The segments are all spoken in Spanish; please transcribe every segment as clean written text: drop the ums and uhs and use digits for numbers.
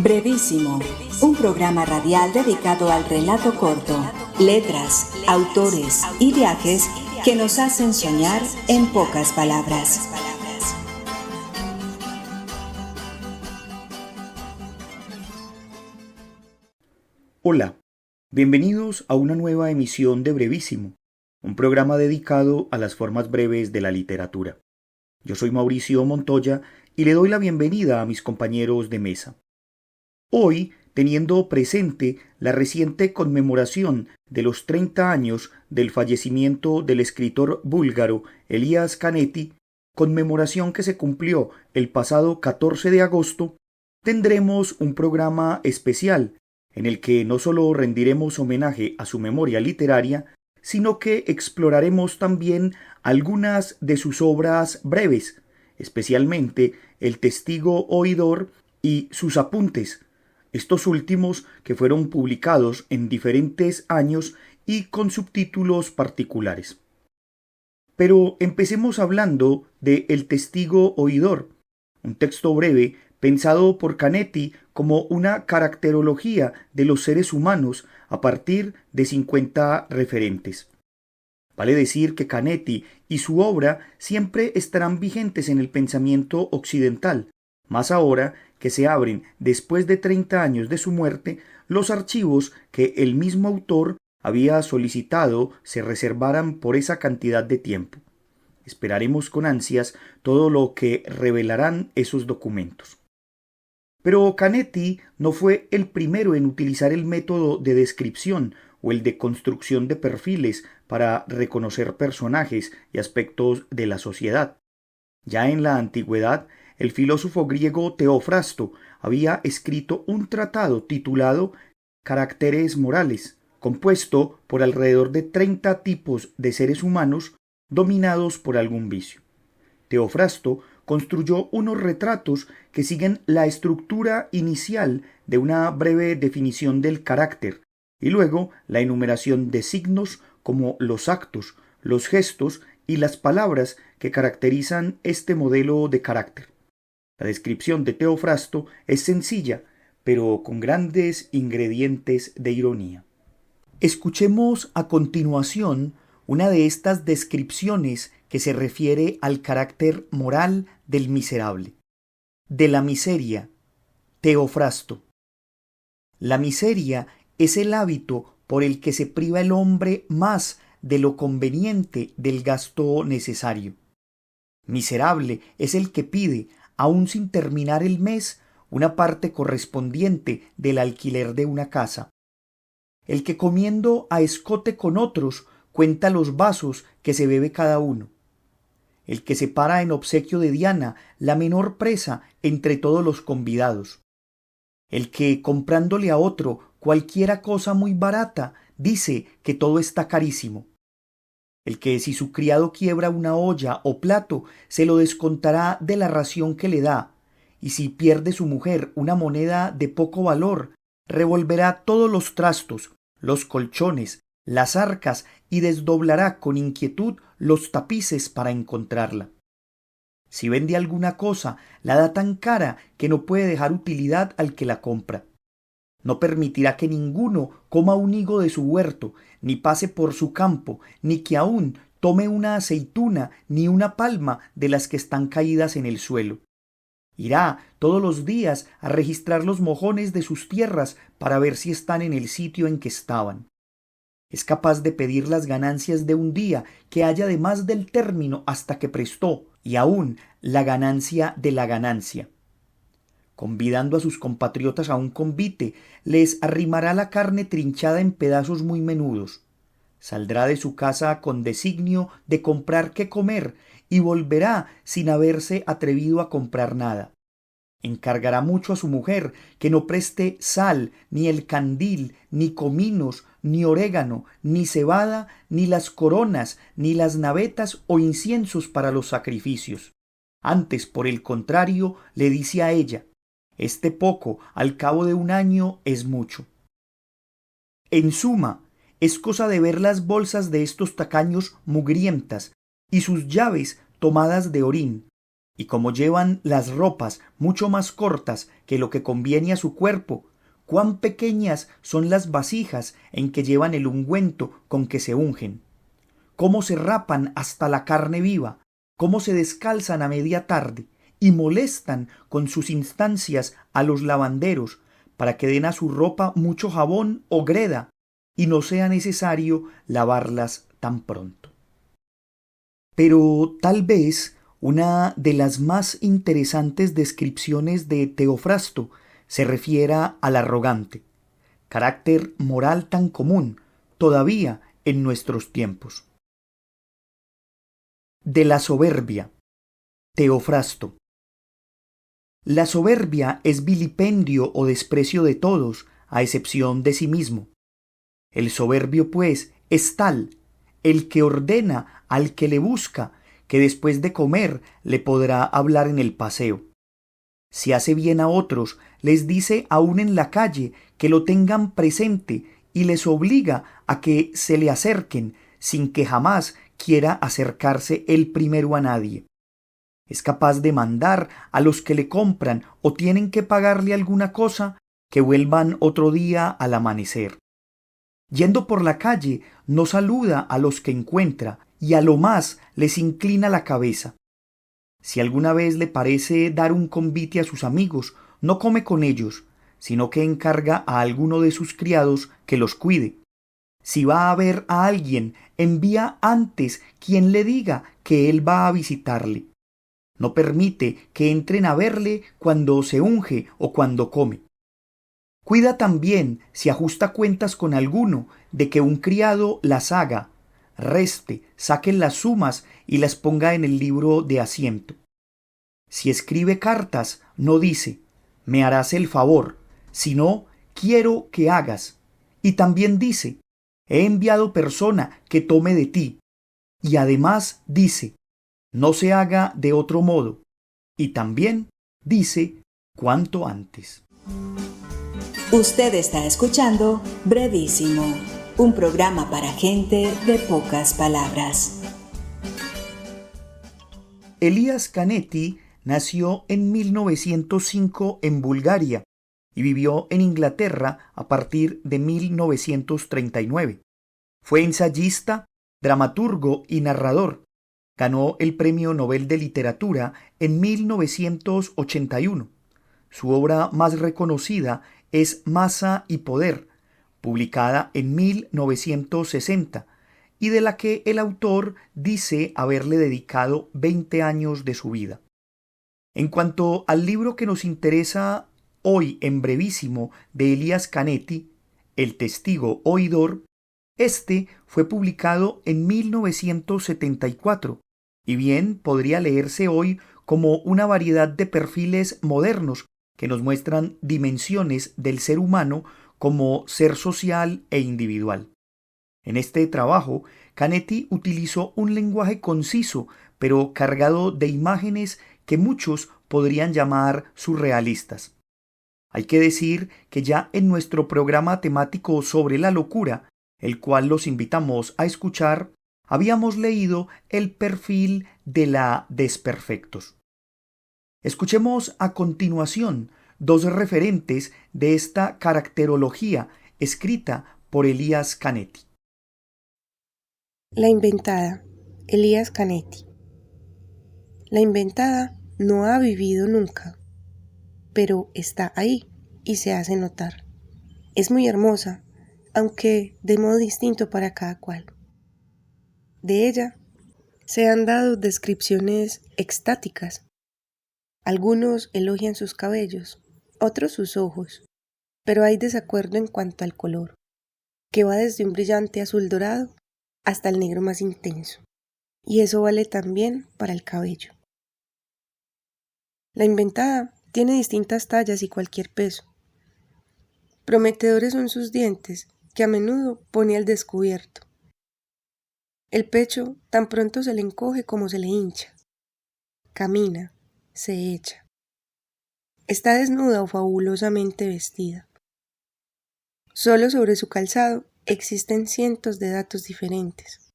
Brevísimo, un programa radial dedicado al relato corto, letras, autores y viajes que nos hacen soñar en pocas palabras. Hola, bienvenidos a una nueva emisión de Brevísimo, un programa dedicado a las formas breves de la literatura. Yo soy Mauricio Montoya y le doy la bienvenida a mis compañeros de mesa. Hoy, teniendo presente la reciente conmemoración de los 30 años del fallecimiento del escritor búlgaro Elias Canetti, conmemoración que se cumplió el pasado 14 de agosto, tendremos un programa especial en el que no solo rendiremos homenaje a su memoria literaria, sino que exploraremos también algunas de sus obras breves, especialmente El testigo oidor y sus apuntes, estos últimos que fueron publicados en diferentes años y con subtítulos particulares. Pero empecemos hablando de El testigo oidor, un texto breve pensado por Canetti como una caracterología de los seres humanos a partir de 50 referentes. Vale decir que Canetti y su obra siempre estarán vigentes en el pensamiento occidental, más ahora que se abren, después de 30 años de su muerte, los archivos que el mismo autor había solicitado se reservaran por esa cantidad de tiempo. Esperaremos con ansias todo lo que revelarán esos documentos. Pero Canetti no fue el primero en utilizar el método de descripción o el de construcción de perfiles para reconocer personajes y aspectos de la sociedad. Ya en la antigüedad, el filósofo griego Teofrasto había escrito un tratado titulado Caracteres morales, compuesto por alrededor de 30 tipos de seres humanos dominados por algún vicio. Teofrasto construyó unos retratos que siguen la estructura inicial de una breve definición del carácter y luego la enumeración de signos como los actos, los gestos y las palabras que caracterizan este modelo de carácter. La descripción de Teofrasto es sencilla, pero con grandes ingredientes de ironía. Escuchemos a continuación una de estas descripciones que se refiere al carácter moral del miserable. De la miseria, Teofrasto. La miseria es el hábito por el que se priva el hombre más de lo conveniente del gasto necesario. Miserable es el que pide, aun sin terminar el mes, una parte correspondiente del alquiler de una casa. El que comiendo a escote con otros cuenta los vasos que se bebe cada uno. El que separa en obsequio de Diana la menor presa entre todos los convidados. El que, comprándole a otro cualquiera cosa muy barata, dice que todo está carísimo. El que si su criado quiebra una olla o plato, se lo descontará de la ración que le da, y si pierde su mujer una moneda de poco valor, revolverá todos los trastos, los colchones, las arcas y desdoblará con inquietud los tapices para encontrarla. Si vende alguna cosa, la da tan cara que no puede dejar utilidad al que la compra. No permitirá que ninguno coma un higo de su huerto, ni pase por su campo, ni que aun tome una aceituna ni una palma de las que están caídas en el suelo. Irá todos los días a registrar los mojones de sus tierras para ver si están en el sitio en que estaban. Es capaz de pedir las ganancias de un día que haya de más del término hasta que prestó, y aun la ganancia de la ganancia. Convidando a sus compatriotas a un convite, les arrimará la carne trinchada en pedazos muy menudos. Saldrá de su casa con designio de comprar qué comer y volverá sin haberse atrevido a comprar nada. Encargará mucho a su mujer que no preste sal, ni el candil, ni cominos, ni orégano, ni cebada, ni las coronas, ni las navetas o inciensos para los sacrificios. Antes, por el contrario, le dice a ella: este poco, al cabo de un año, es mucho. En suma, es cosa de ver las bolsas de estos tacaños mugrientas y sus llaves tomadas de orín, y como llevan las ropas mucho más cortas que lo que conviene a su cuerpo, cuán pequeñas son las vasijas en que llevan el ungüento con que se ungen, cómo se rapan hasta la carne viva, cómo se descalzan a media tarde y molestan con sus instancias a los lavanderos para que den a su ropa mucho jabón o greda y no sea necesario lavarlas tan pronto. Pero tal vez una de las más interesantes descripciones de Teofrasto se refiera al arrogante, carácter moral tan común todavía en nuestros tiempos. De la soberbia. Teofrasto. La soberbia es vilipendio o desprecio de todos, a excepción de sí mismo. El soberbio, pues, es tal, el que ordena al que le busca, que después de comer le podrá hablar en el paseo. Si hace bien a otros, les dice aún en la calle que lo tengan presente y les obliga a que se le acerquen sin que jamás quiera acercarse él primero a nadie. Es capaz de mandar a los que le compran o tienen que pagarle alguna cosa que vuelvan otro día al amanecer. Yendo por la calle, no saluda a los que encuentra y a lo más les inclina la cabeza. Si alguna vez le parece dar un convite a sus amigos, no come con ellos, sino que encarga a alguno de sus criados que los cuide. Si va a ver a alguien, envía antes quien le diga que él va a visitarle. No permite que entren a verle cuando se unge o cuando come. Cuida también, si ajusta cuentas con alguno, de que un criado las haga, reste, saque las sumas y las ponga en el libro de asiento. Si escribe cartas, no dice, me harás el favor, sino, quiero que hagas. Y también dice, he enviado persona que tome de ti. Y además dice, no se haga de otro modo. Y también dice, cuanto antes. Usted está escuchando Brevísimo, un programa para gente de pocas palabras. Elías Canetti nació en 1905 en Bulgaria y vivió en Inglaterra a partir de 1939. Fue ensayista, dramaturgo y narrador. Ganó el Premio Nobel de Literatura en 1981. Su obra más reconocida es Masa y Poder, publicada en 1960, y de la que el autor dice haberle dedicado 20 años de su vida. En cuanto al libro que nos interesa hoy en Brevísimo de Elías Canetti, El testigo oidor, este fue publicado en 1974 y bien podría leerse hoy como una variedad de perfiles modernos que nos muestran dimensiones del ser humano como ser social e individual. En este trabajo, Canetti utilizó un lenguaje conciso, pero cargado de imágenes que muchos podrían llamar surrealistas. Hay que decir que ya en nuestro programa temático sobre la locura, el cual los invitamos a escuchar, habíamos leído el perfil de la desperfectos. Escuchemos a continuación dos referentes de esta caracterología escrita por Elías Canetti. La inventada, Elías Canetti. La inventada no ha vivido nunca, pero está ahí y se hace notar. Es muy hermosa, aunque de modo distinto para cada cual. De ella se han dado descripciones extáticas. Algunos elogian sus cabellos, otros sus ojos, pero hay desacuerdo en cuanto al color, que va desde un brillante azul dorado hasta el negro más intenso, y eso vale también para el cabello. La inventada tiene distintas tallas y cualquier peso. Prometedores son sus dientes, que a menudo pone al descubierto. El pecho tan pronto se le encoge como se le hincha. Camina, se echa. Está desnuda o fabulosamente vestida. Solo sobre su calzado existen cientos de datos diferentes.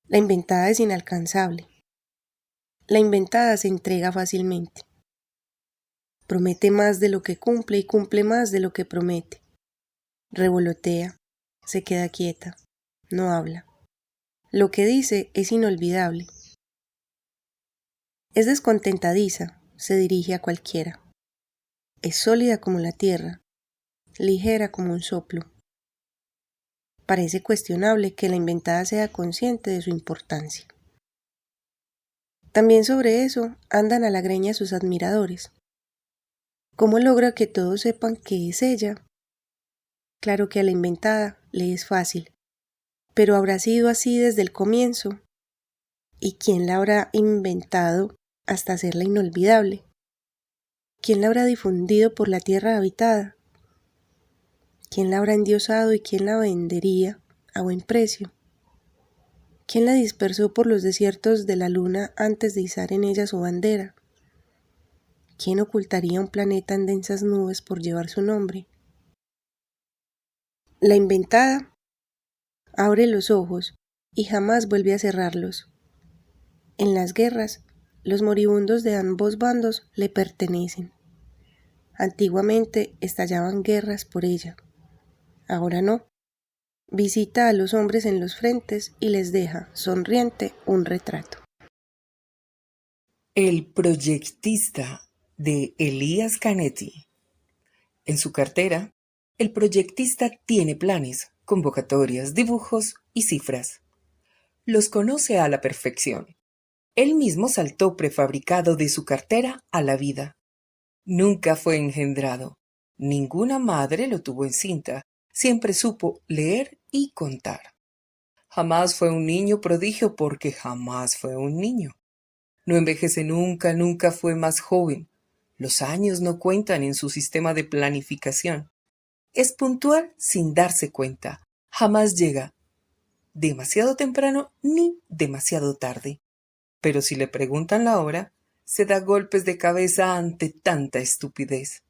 La inventada es inalcanzable. La inventada se entrega fácilmente. Promete más de lo que cumple y cumple más de lo que promete. Revolotea, se queda quieta, no habla. Lo que dice es inolvidable. Es descontentadiza, se dirige a cualquiera. Es sólida como la tierra, ligera como un soplo. Parece cuestionable que la inventada sea consciente de su importancia. También sobre eso andan a la greña sus admiradores. ¿Cómo logra que todos sepan que es ella? Claro que a la inventada le es fácil, pero habrá sido así desde el comienzo. ¿Y quién la habrá inventado hasta hacerla inolvidable? ¿Quién la habrá difundido por la tierra habitada? ¿Quién la habrá endiosado y quién la vendería a buen precio? ¿Quién la dispersó por los desiertos de la luna antes de izar en ella su bandera? ¿Quién ocultaría un planeta en densas nubes por llevar su nombre? La inventada abre los ojos y jamás vuelve a cerrarlos. En las guerras, los moribundos de ambos bandos le pertenecen. Antiguamente estallaban guerras por ella. Ahora no. Visita a los hombres en los frentes y les deja, sonriente, un retrato. El proyectista de Elías Canetti. En su cartera, el proyectista tiene planes, convocatorias, dibujos y cifras. Los conoce a la perfección. Él mismo saltó prefabricado de su cartera a la vida. Nunca fue engendrado. Ninguna madre lo tuvo encinta. Siempre supo leer y contar. Jamás fue un niño prodigio porque jamás fue un niño. No envejece nunca, nunca fue más joven. Los años no cuentan en su sistema de planificación. Es puntual sin darse cuenta. Jamás llega demasiado temprano ni demasiado tarde. Pero si le preguntan la hora, se da golpes de cabeza ante tanta estupidez.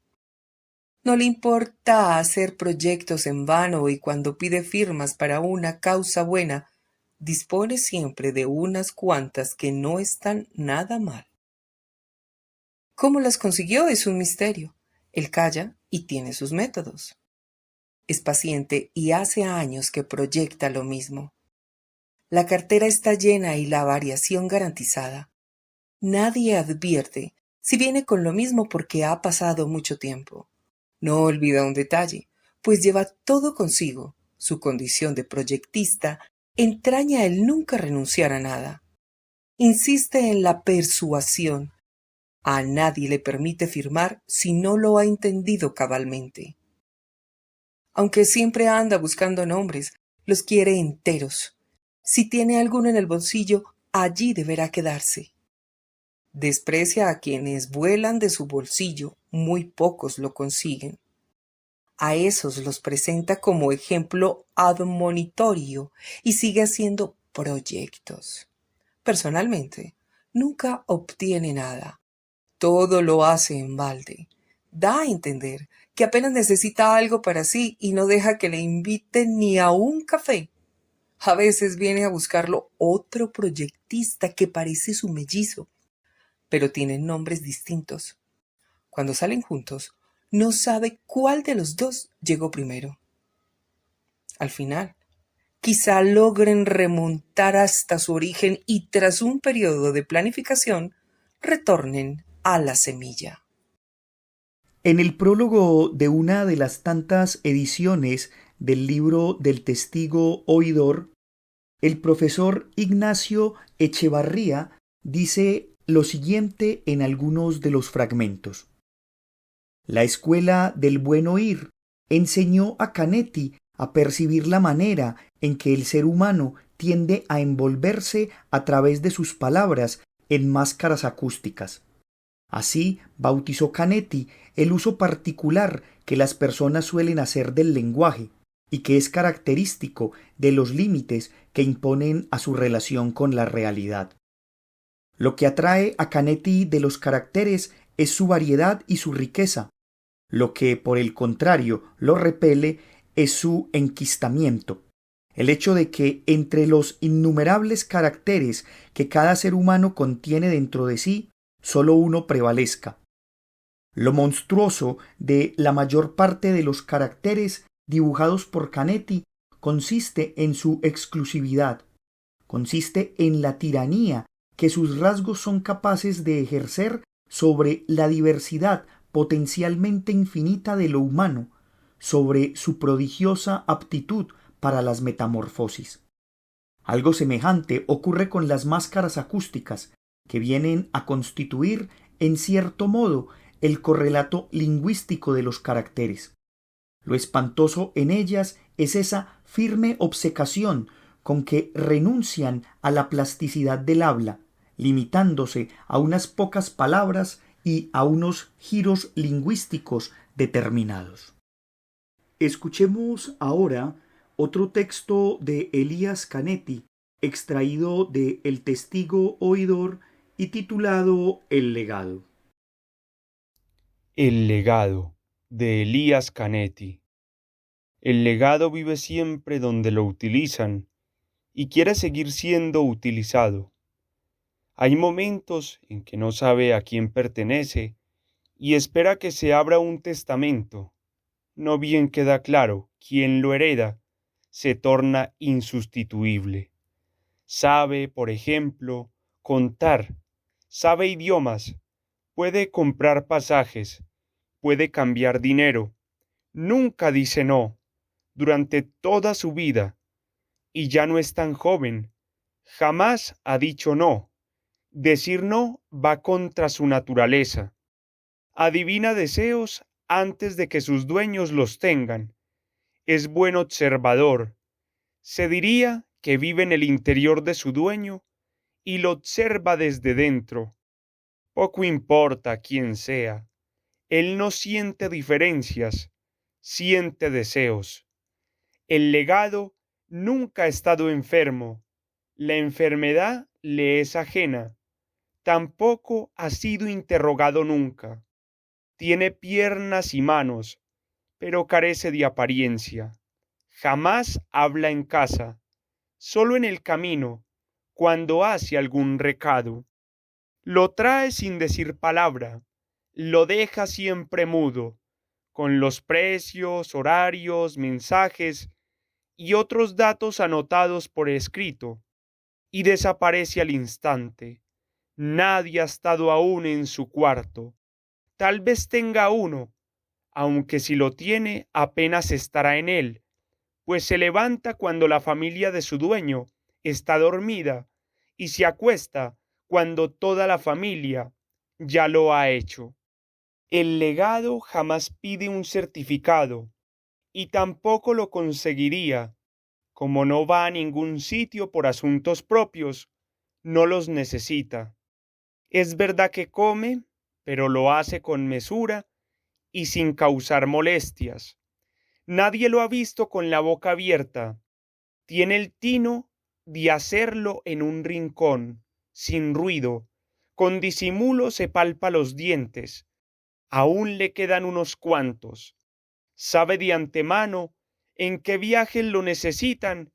No le importa hacer proyectos en vano y cuando pide firmas para una causa buena, dispone siempre de unas cuantas que no están nada mal. ¿Cómo las consiguió? Es un misterio. Él calla y tiene sus métodos. Es paciente y hace años que proyecta lo mismo. La cartera está llena y la variación garantizada. Nadie advierte si viene con lo mismo porque ha pasado mucho tiempo. No olvida un detalle, pues lleva todo consigo. Su condición de proyectista entraña el nunca renunciar a nada. Insiste en la persuasión. A nadie le permite firmar si no lo ha entendido cabalmente. Aunque siempre anda buscando nombres, los quiere enteros. Si tiene alguno en el bolsillo, allí deberá quedarse. Desprecia a quienes vuelan de su bolsillo, muy pocos lo consiguen. A esos los presenta como ejemplo admonitorio y sigue haciendo proyectos. Personalmente, nunca obtiene nada. Todo lo hace en balde. Da a entender que apenas necesita algo para sí y no deja que le inviten ni a un café. A veces viene a buscarlo otro proyectista que parece su mellizo, pero tienen nombres distintos. Cuando salen juntos, no sabe cuál de los dos llegó primero. Al final, quizá logren remontar hasta su origen y tras un periodo de planificación, retornen a la semilla. En el prólogo de una de las tantas ediciones del libro del testigo oidor, el profesor Ignacio Echevarría dice lo siguiente en algunos de los fragmentos. La escuela del buen oír enseñó a Canetti a percibir la manera en que el ser humano tiende a envolverse a través de sus palabras en máscaras acústicas. Así bautizó Canetti el uso particular que las personas suelen hacer del lenguaje y que es característico de los límites que imponen a su relación con la realidad. Lo que atrae a Canetti de los caracteres es su variedad y su riqueza. Lo que, por el contrario, lo repele es su enquistamiento. el hecho de que entre los innumerables caracteres que cada ser humano contiene dentro de sí, solo uno prevalezca. Lo monstruoso de la mayor parte de los caracteres dibujados por Canetti consiste en su exclusividad, consiste en la tiranía que sus rasgos son capaces de ejercer sobre la diversidad potencialmente infinita de lo humano, sobre su prodigiosa aptitud para las metamorfosis. Algo semejante ocurre con las máscaras acústicas, que vienen a constituir, en cierto modo, el correlato lingüístico de los caracteres. Lo espantoso en ellas es esa firme obcecación con que renuncian a la plasticidad del habla, limitándose a unas pocas palabras y a unos giros lingüísticos determinados. Escuchemos ahora otro texto de Elías Canetti, extraído de El testigo oidor y titulado El legado. El legado, de Elías Canetti. El legado vive siempre donde lo utilizan y quiere seguir siendo utilizado. Hay momentos en que no sabe a quién pertenece y espera que se abra un testamento. No bien queda claro quién lo hereda, se torna insustituible. Sabe, por ejemplo, contar, sabe idiomas, puede comprar pasajes, puede cambiar dinero, nunca dice no, durante toda su vida, y ya no es tan joven, jamás ha dicho no. Decir no va contra su naturaleza. Adivina deseos antes de que sus dueños los tengan. Es buen observador. Se diría que vive en el interior de su dueño y lo observa desde dentro. Poco importa quién sea. Él no siente diferencias, siente deseos. El legado nunca ha estado enfermo. La enfermedad le es ajena. Tampoco ha sido interrogado nunca. Tiene piernas y manos, pero carece de apariencia. Jamás habla en casa, solo en el camino, cuando hace algún recado. Lo trae sin decir palabra, lo deja siempre mudo, con los precios, horarios, mensajes y otros datos anotados por escrito, y desaparece al instante. Nadie ha estado aún en su cuarto. Tal vez tenga uno, aunque si lo tiene apenas estará en él, pues se levanta cuando la familia de su dueño está dormida y se acuesta cuando toda la familia ya lo ha hecho. El legado jamás pide un certificado y tampoco lo conseguiría. Como no va a ningún sitio por asuntos propios, no los necesita. Es verdad que come, pero lo hace con mesura y sin causar molestias. Nadie lo ha visto con la boca abierta. Tiene el tino de hacerlo en un rincón, sin ruido. Con disimulo se palpa los dientes. Aún le quedan unos cuantos. Sabe de antemano en qué viajes lo necesitan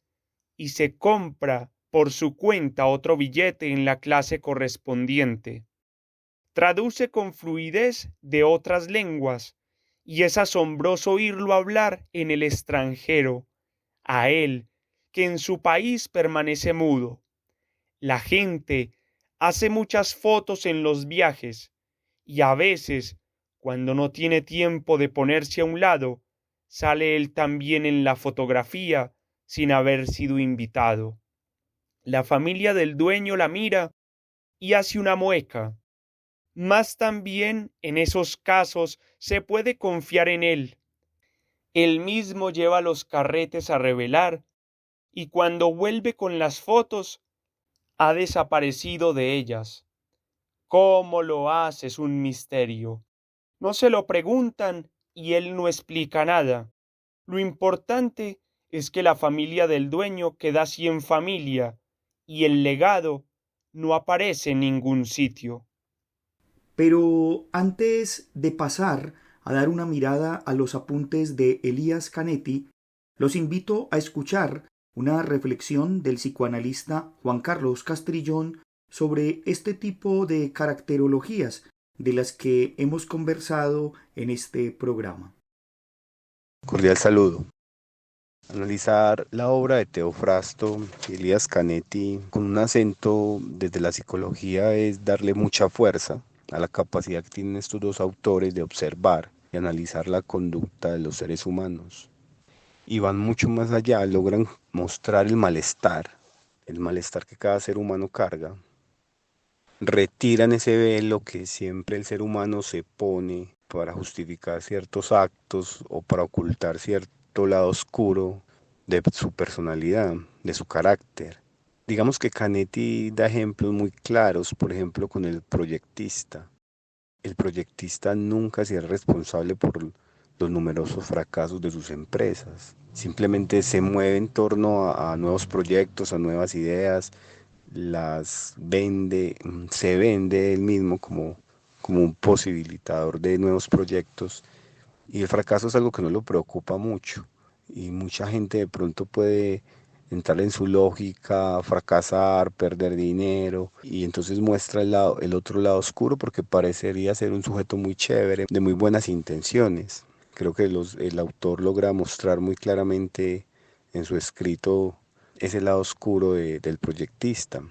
y se compra por su cuenta otro billete en la clase correspondiente. Traduce con fluidez de otras lenguas y es asombroso oírlo hablar en el extranjero, a él, que en su país permanece mudo. La gente hace muchas fotos en los viajes y a veces, cuando no tiene tiempo de ponerse a un lado, sale él también en la fotografía sin haber sido invitado. La familia del dueño la mira y hace una mueca. Mas también en esos casos se puede confiar en él. Él mismo lleva los carretes a revelar y cuando vuelve con las fotos ha desaparecido de ellas. ¿Cómo lo hace? Es un misterio. No se lo preguntan y él no explica nada. Lo importante es que la familia del dueño queda así en familia y el legado no aparece en ningún sitio. Pero antes de pasar a dar una mirada a los apuntes de Elías Canetti, los invito a escuchar una reflexión del psicoanalista Juan Carlos Castrillón sobre este tipo de caracterologías de las que hemos conversado en este programa. Cordial saludo. Analizar la obra de Teofrasto y Elías Canetti con un acento desde la psicología es darle mucha fuerza a la capacidad que tienen estos dos autores de observar y analizar la conducta de los seres humanos. Y van mucho más allá, logran mostrar el malestar que cada ser humano carga. Retiran ese velo que siempre el ser humano se pone para justificar ciertos actos o para ocultar cierto lado oscuro de su personalidad, de su carácter. Digamos que Canetti da ejemplos muy claros, por ejemplo con el proyectista. El proyectista nunca se es responsable por los numerosos fracasos de sus empresas. Simplemente se mueve en torno a nuevos proyectos, a nuevas ideas, las vende, se vende él mismo como un posibilitador de nuevos proyectos, y el fracaso es algo que no lo preocupa mucho, y mucha gente de pronto puede entrar en su lógica, fracasar, perder dinero, y entonces muestra el otro lado oscuro porque parecería ser un sujeto muy chévere, de muy buenas intenciones. Creo que el autor logra mostrar muy claramente en su escrito ese lado oscuro del proyectista.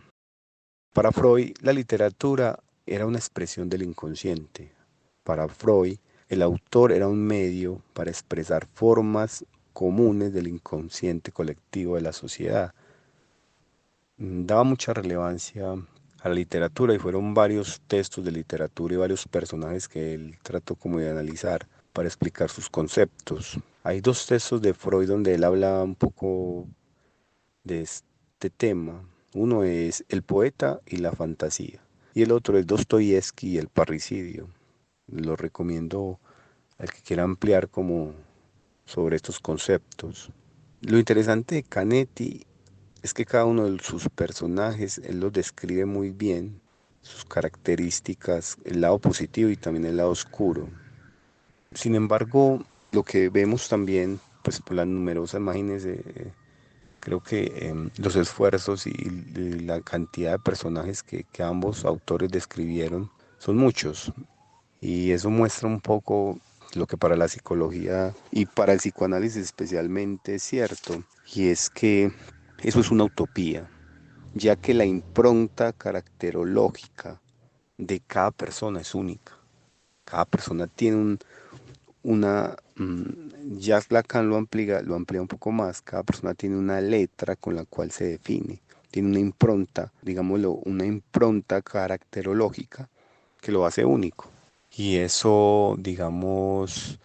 Para Freud, la literatura era una expresión del inconsciente. Para Freud, el autor era un medio para expresar formas comunes del inconsciente colectivo de la sociedad. Daba mucha relevancia a la literatura y fueron varios textos de literatura y varios personajes que él trató como de analizar para explicar sus conceptos. Hay dos textos de Freud donde él habla un poco de este tema. Uno es El poeta y la fantasía y el otro es Dostoyevski y el parricidio. Lo recomiendo al que quiera ampliar como sobre estos conceptos. Lo interesante de Canetti es que cada uno de sus personajes él los describe muy bien, sus características, el lado positivo y también el lado oscuro. Sin embargo, lo que vemos también, pues por las numerosas imágenes, creo que los esfuerzos y la cantidad de personajes que ambos autores describieron son muchos, y eso muestra un poco lo que para la psicología y para el psicoanálisis especialmente es cierto, y es que eso es una utopía, ya que la impronta caracterológica de cada persona es única. Cada persona tiene ya Lacan lo amplía un poco más. Cada persona tiene una letra con la cual se define, tiene una impronta, digámoslo, una impronta caracterológica que lo hace único. Y eso, digamos,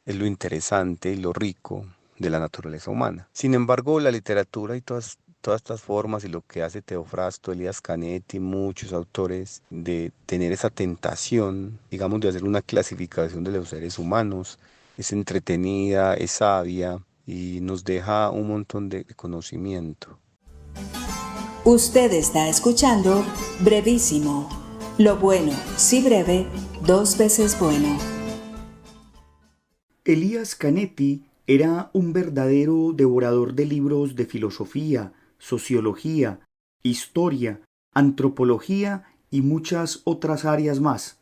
es lo interesante y lo rico de la naturaleza humana. Sin embargo, la literatura y todas estas formas y lo que hace Teofrasto, Elías Canetti, muchos autores, de tener esa tentación, digamos, de hacer una clasificación de los seres humanos, es entretenida, es sabia y nos deja un montón de conocimiento. Usted está escuchando Brevísimo. Lo bueno, si breve, 2 veces bueno. Elías Canetti era un verdadero devorador de libros de filosofía, sociología, historia, antropología y muchas otras áreas más.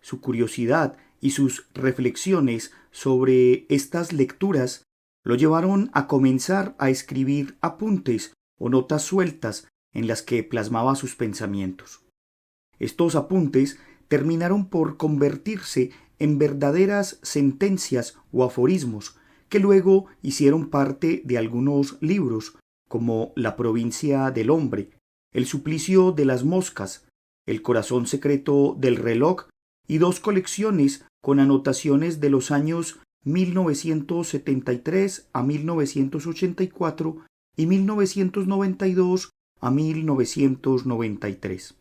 Su curiosidad y sus reflexiones sobre estas lecturas lo llevaron a comenzar a escribir apuntes o notas sueltas en las que plasmaba sus pensamientos. Estos apuntes terminaron por convertirse en verdaderas sentencias o aforismos que luego hicieron parte de algunos libros como La provincia del hombre, El suplicio de las moscas, El corazón secreto del reloj y 2 colecciones con anotaciones de los años 1973 a 1984 y 1992 a 1993.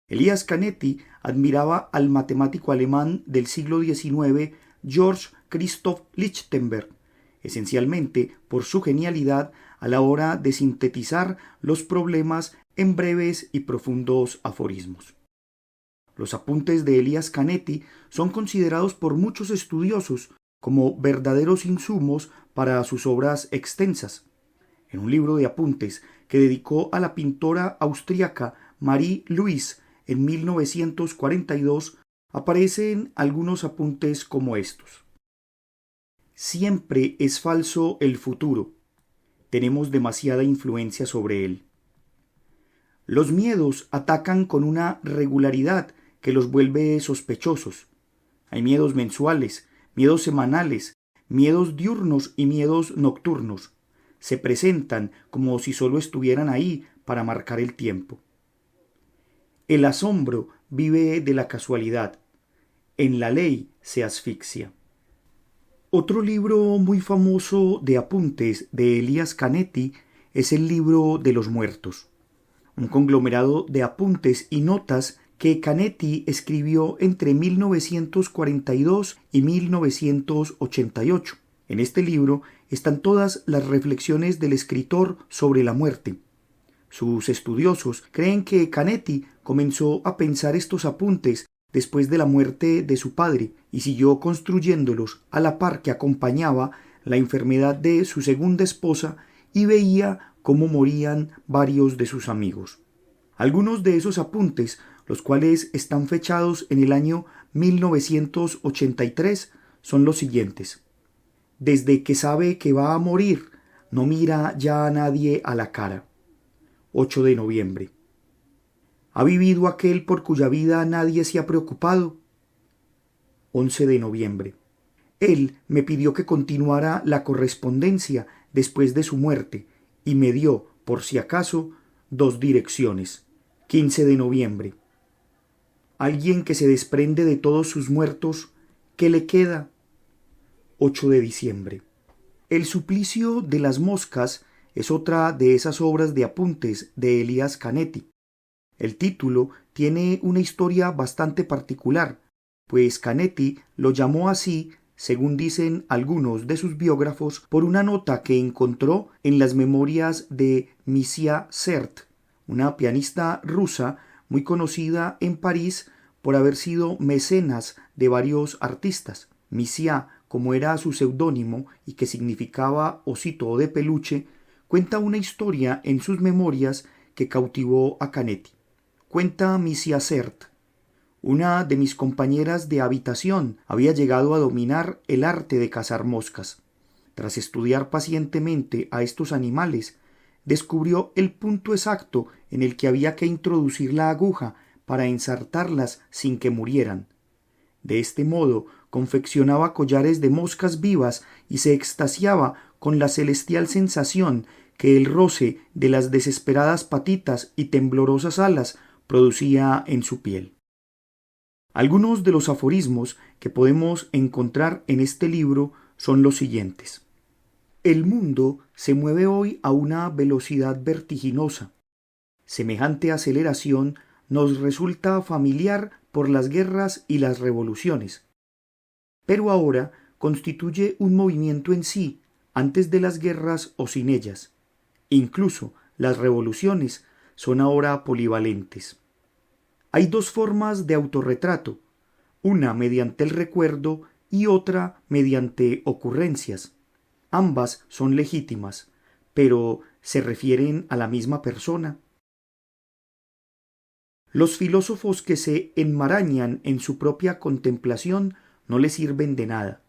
Elías Canetti admiraba al matemático alemán del siglo XIX Georg Christoph Lichtenberg, esencialmente por su genialidad a la hora de sintetizar los problemas en breves y profundos aforismos. Los apuntes de Elías Canetti son considerados por muchos estudiosos como verdaderos insumos para sus obras extensas. En un libro de apuntes que dedicó a la pintora austríaca Marie-Louise en 1942, aparecen algunos apuntes como estos. Siempre es falso el futuro. Tenemos demasiada influencia sobre él. Los miedos atacan con una regularidad que los vuelve sospechosos. Hay miedos mensuales, miedos semanales, miedos diurnos y miedos nocturnos. Se presentan como si solo estuvieran ahí para marcar el tiempo. El asombro vive de la casualidad. En la ley se asfixia. Otro libro muy famoso de apuntes de Elias Canetti es el libro de los muertos, un conglomerado de apuntes y notas que Canetti escribió entre 1942 y 1988. En este libro están todas las reflexiones del escritor sobre la muerte. Sus estudiosos creen que Canetti comenzó a pensar estos apuntes después de la muerte de su padre y siguió construyéndolos a la par que acompañaba la enfermedad de su segunda esposa y veía cómo morían varios de sus amigos. Algunos de esos apuntes, los cuales están fechados en el año 1983, son los siguientes. Desde que sabe que va a morir, no mira ya a nadie a la cara. 8 de noviembre. ¿Ha vivido aquel por cuya vida nadie se ha preocupado? 11 de noviembre. Él me pidió que continuara la correspondencia después de su muerte y me dio, por si acaso, 2 direcciones. 15 de noviembre. Alguien que se desprende de todos sus muertos, ¿qué le queda? 8 de diciembre. El suplicio de las moscas es otra de esas obras de apuntes de Elias Canetti. El título tiene una historia bastante particular, pues Canetti lo llamó así, según dicen algunos de sus biógrafos, por una nota que encontró en las memorias de Misia Sert, una pianista rusa muy conocida en París por haber sido mecenas de varios artistas. Misia, como era su seudónimo y que significaba osito de peluche, cuenta una historia en sus memorias que cautivó a Canetti. Cuenta Misia Sert: una de mis compañeras de habitación había llegado a dominar el arte de cazar moscas. Tras estudiar pacientemente a estos animales, descubrió el punto exacto en el que había que introducir la aguja para ensartarlas sin que murieran. De este modo confeccionaba collares de moscas vivas y se extasiaba con la celestial sensación que el roce de las desesperadas patitas y temblorosas alas producía en su piel. Algunos de los aforismos que podemos encontrar en este libro son los siguientes. El mundo se mueve hoy a una velocidad vertiginosa. Semejante aceleración nos resulta familiar por las guerras y las revoluciones. Pero ahora constituye un movimiento en sí, antes de las guerras o sin ellas. Incluso las revoluciones son ahora polivalentes. Hay 2 formas de autorretrato, una mediante el recuerdo y otra mediante ocurrencias. Ambas son legítimas, pero ¿se refieren a la misma persona? Los filósofos que se enmarañan en su propia contemplación no les sirven de nada.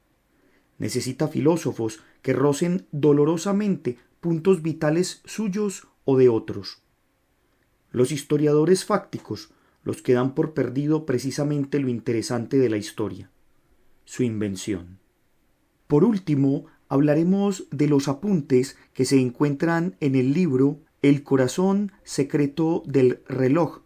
Necesita filósofos que rocen dolorosamente puntos vitales suyos o de otros. Los historiadores fácticos los que dan por perdido precisamente lo interesante de la historia, su invención. Por último, hablaremos de los apuntes que se encuentran en el libro El corazón secreto del reloj,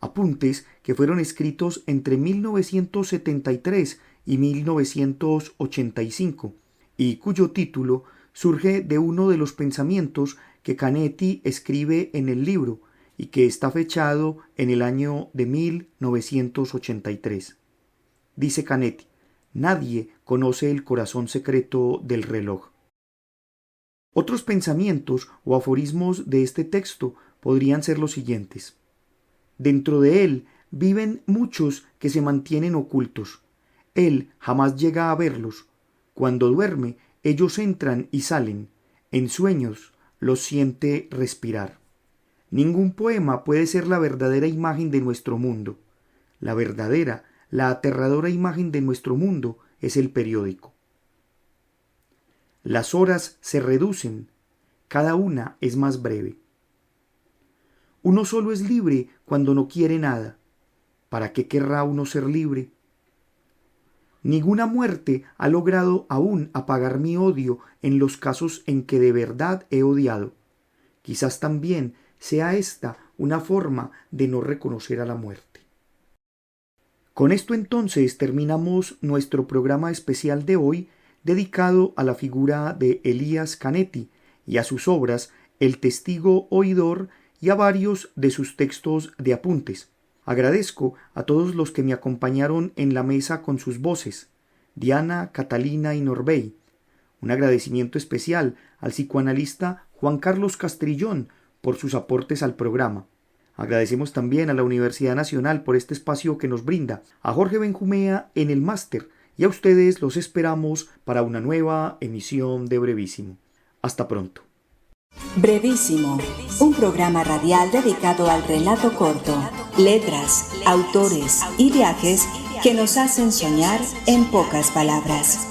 apuntes que fueron escritos entre 1973 y 1985, y cuyo título surge de uno de los pensamientos que Canetti escribe en el libro, y que está fechado en el año de 1983. Dice Canetti: nadie conoce el corazón secreto del reloj. Otros pensamientos o aforismos de este texto podrían ser los siguientes. Dentro de él viven muchos que se mantienen ocultos. Él jamás llega a verlos. Cuando duerme, ellos entran y salen. En sueños los siente respirar. Ningún poema puede ser la verdadera imagen de nuestro mundo. La verdadera, la aterradora imagen de nuestro mundo es el periódico. Las horas se reducen, cada una es más breve. Uno solo es libre cuando no quiere nada. ¿Para qué querrá uno ser libre? Ninguna muerte ha logrado aún apagar mi odio en los casos en que de verdad he odiado. Quizás también sea esta una forma de no reconocer a la muerte. Con esto entonces terminamos nuestro programa especial de hoy dedicado a la figura de Elías Canetti y a sus obras El testigo oidor y a varios de sus textos de apuntes. Agradezco a todos los que me acompañaron en la mesa con sus voces, Diana, Catalina y Norbey. Un agradecimiento especial al psicoanalista Juan Carlos Castrillón por sus aportes al programa. Agradecemos también a la Universidad Nacional por este espacio que nos brinda, a Jorge Benjumea en el máster y a ustedes los esperamos para una nueva emisión de Brevísimo. Hasta pronto. Brevísimo, un programa radial dedicado al relato corto, letras, autores y viajes que nos hacen soñar en pocas palabras.